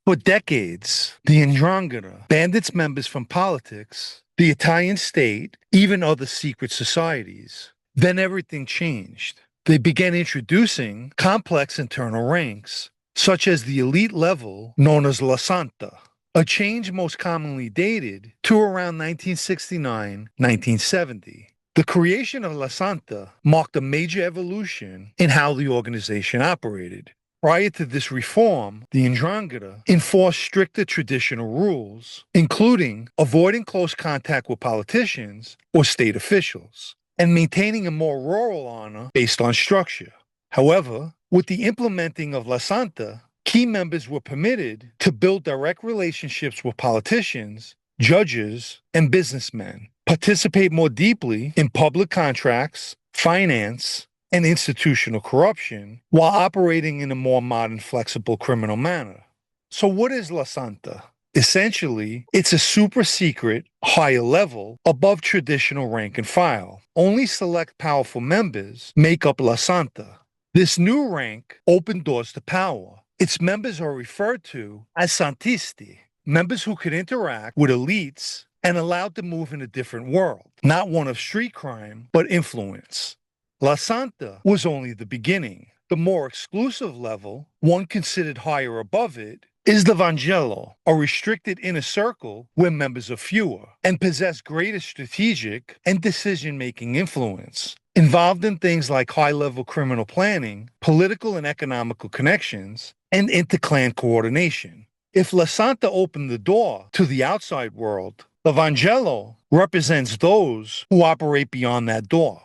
For decades, the ndrangheta banned its members from politics, the Italian state, even other secret societies. Then everything changed. They began introducing complex internal ranks, such as the elite level known as La Santa, a change most commonly dated to around 1969-1970. The creation of La Santa marked a major evolution in how the organization operated. Prior to this reform, the ndrangheta enforced stricter traditional rules, including avoiding close contact with politicians or state officials, and maintaining a more rural honor based on structure. However, with the implementing of La Santa, key members were permitted to build direct relationships with politicians, judges, and businessmen, participate more deeply in public contracts, finance, and institutional corruption while operating in a more modern, flexible criminal manner. So what is La Santa? Essentially, it's a super secret, higher level, above traditional rank and file. Only select powerful members make up La Santa. This new rank opened doors to power. Its members are referred to as Santisti, members who could interact with elites and allowed to move in a different world, not one of street crime, but influence. La Santa was only the beginning. The more exclusive level, one considered higher above it, is the Vangelo, a restricted inner circle where members are fewer and possess greater strategic and decision-making influence, involved in things like high-level criminal planning, political and economical connections, and inter-clan coordination. If La Santa opened the door to the outside world, the Vangelo represents those who operate beyond that door.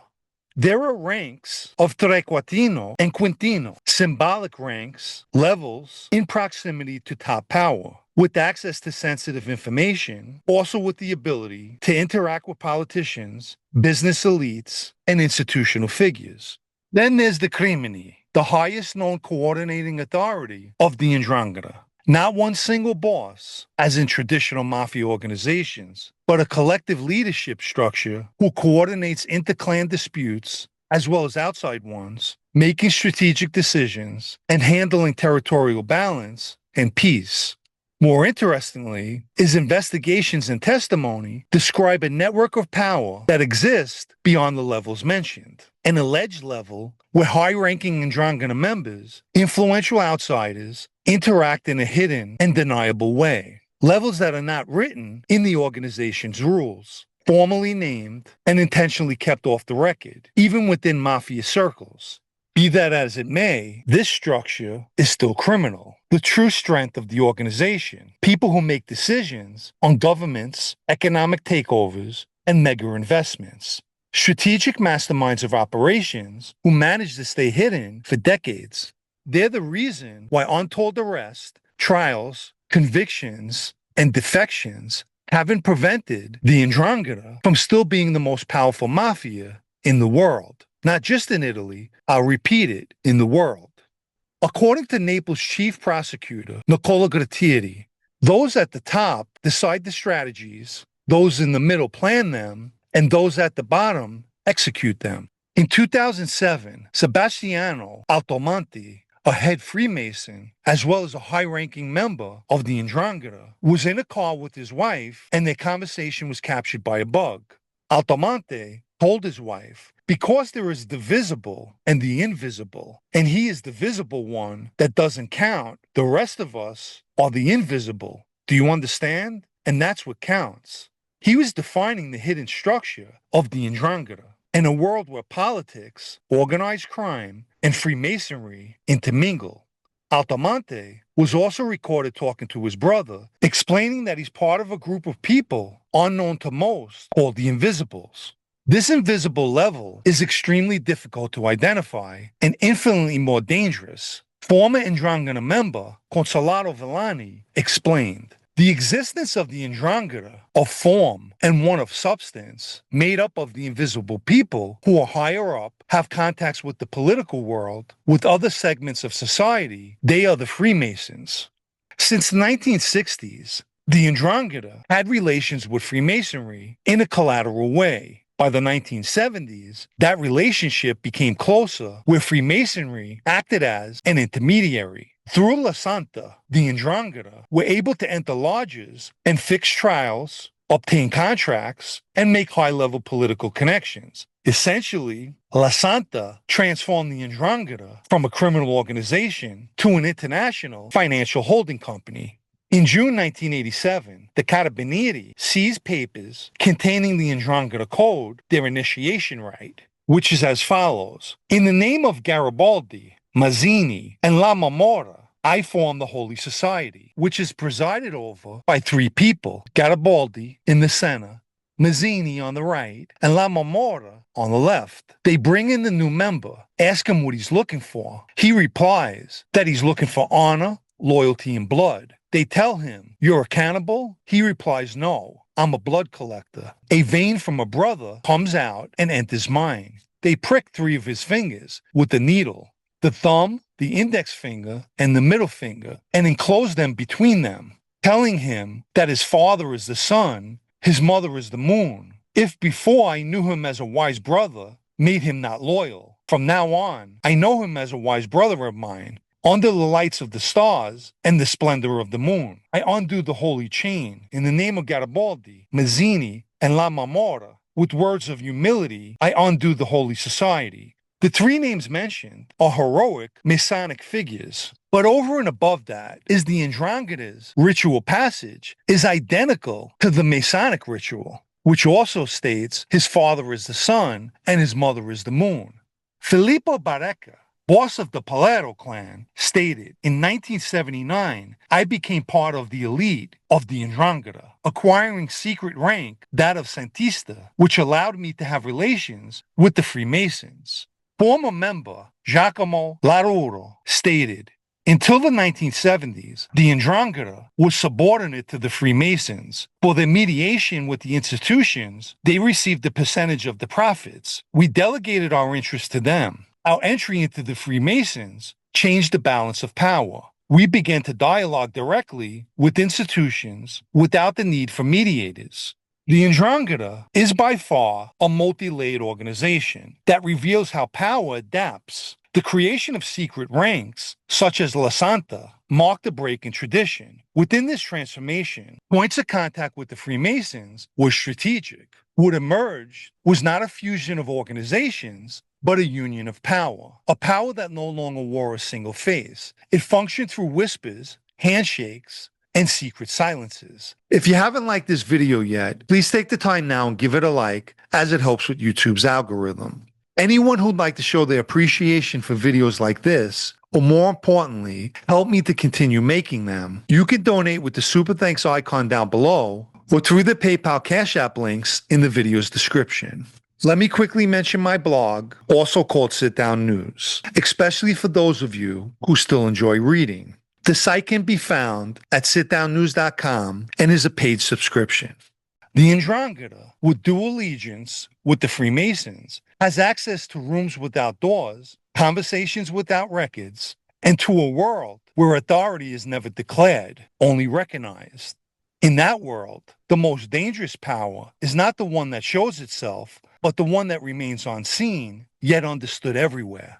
There are ranks of trequartino and quintino, symbolic ranks, levels in proximity to top power, with access to sensitive information, also with the ability to interact with politicians, business elites, and institutional figures. Then there's the crimini, the highest known coordinating authority of the ndrangheta. Not one single boss, as in traditional mafia organizations, but a collective leadership structure who coordinates inter-clan disputes as well as outside ones, making strategic decisions and handling territorial balance and peace. More interestingly, is investigations and testimony describe a network of power that exists beyond the levels mentioned. An alleged level where high-ranking ndrangheta members, influential outsiders, interact in a hidden and deniable way. Levels that are not written in the organization's rules, formally named and intentionally kept off the record, even within mafia circles. Be that as it may, this structure is still criminal. The true strength of the organization, people who make decisions on governments, economic takeovers, and mega investments. Strategic masterminds of operations who manage to stay hidden for decades. They're the reason why untold arrests, trials, convictions, and defections haven't prevented the ndrangheta from still being the most powerful mafia in the world. Not just in Italy, I'll repeat it, in the world. According to Naples' chief prosecutor, Nicola Grattieri, those at the top decide the strategies, those in the middle plan them, and those at the bottom execute them. In 2007, Sebastiano Altomonte, a head Freemason, as well as a high-ranking member of the ndrangheta, was in a car with his wife, and their conversation was captured by a bug. Altomonte told his wife, because there is the visible and the invisible, and he is the visible one that doesn't count, the rest of us are the invisible. Do you understand? And that's what counts. He was defining the hidden structure of the ndrangheta in a world where politics, organized crime, and Freemasonry intermingle. Altamonte was also recorded talking to his brother, explaining that he's part of a group of people unknown to most called the Invisibles. This invisible level is extremely difficult to identify and infinitely more dangerous. Former ndrangheta member Consolato Villani explained, the existence of the ndrangheta of form and one of substance, made up of the invisible people who are higher up, have contacts with the political world, with other segments of society. They are the Freemasons. Since the 1960s, the ndrangheta had relations with Freemasonry in a collateral way. By the 1970s, that relationship became closer, where Freemasonry acted as an intermediary. Through La Santa, the ndrangheta were able to enter lodges and fix trials, obtain contracts, and make high-level political connections. Essentially, La Santa transformed the ndrangheta from a criminal organization to an international financial holding company. In June 1987, the Carabinieri seized papers containing the ndrangheta code, their initiation rite, which is as follows. In the name of Garibaldi, Mazzini, and La Marmora, I form the Holy Society, which is presided over by three people, Garibaldi in the center, Mazzini on the right, and La Marmora on the left. They bring in the new member, ask him what he's looking for. He replies that he's looking for honor, loyalty, and blood. They tell him, you're a cannibal? He replies, no, I'm a blood collector. A vein from a brother comes out and enters mine. They prick three of his fingers with the needle, the thumb, the index finger, and the middle finger, and enclose them between them, telling him that his father is the sun, his mother is the moon. If before I knew him as a wise brother, made him not loyal, from now on, I know him as a wise brother of mine. Under the lights of the stars and the splendor of the moon, I undo the holy chain in the name of Garibaldi, Mazzini, and La Marmora. With words of humility, I undo the Holy Society. The three names mentioned are heroic Masonic figures, but over and above that is the ndrangheta's ritual passage is identical to the Masonic ritual, which also states his father is the sun and his mother is the moon. Filippo Barreca, boss of the Palero clan, stated, in 1979, I became part of the elite of the ndrangheta, acquiring secret rank, that of Santista, which allowed me to have relations with the Freemasons. Former member Giacomo Laruro stated, until the 1970s, the ndrangheta was subordinate to the Freemasons. For their mediation with the institutions, they received a percentage of the profits. We delegated our interests to them. Our entry into the Freemasons changed the balance of power. We began to dialogue directly with institutions without the need for mediators. The ndrangheta is by far a multi-layered organization that reveals how power adapts. The creation of secret ranks, such as La Santa, marked a break in tradition. Within this transformation, points of contact with the Freemasons was strategic. What emerged was not a fusion of organizations, but a union of power, a power that no longer wore a single face. It functioned through whispers, handshakes, and secret silences. If you haven't liked this video yet, please take the time now and give it a like, as it helps with YouTube's algorithm. Anyone who'd like to show their appreciation for videos like this, or more importantly, help me to continue making them, you can donate with the Super Thanks icon down below, or through the PayPal Cash App links in the video's description. Let me quickly mention my blog, also called Sitdownnews, especially for those of you who still enjoy reading. The site can be found at sitdownnews.com and is a paid subscription. The ndrangheta, with dual allegiance with the Freemasons, has access to rooms without doors, conversations without records, and to a world where authority is never declared, only recognized. In that world, the most dangerous power is not the one that shows itself, but the one that remains unseen, yet understood everywhere.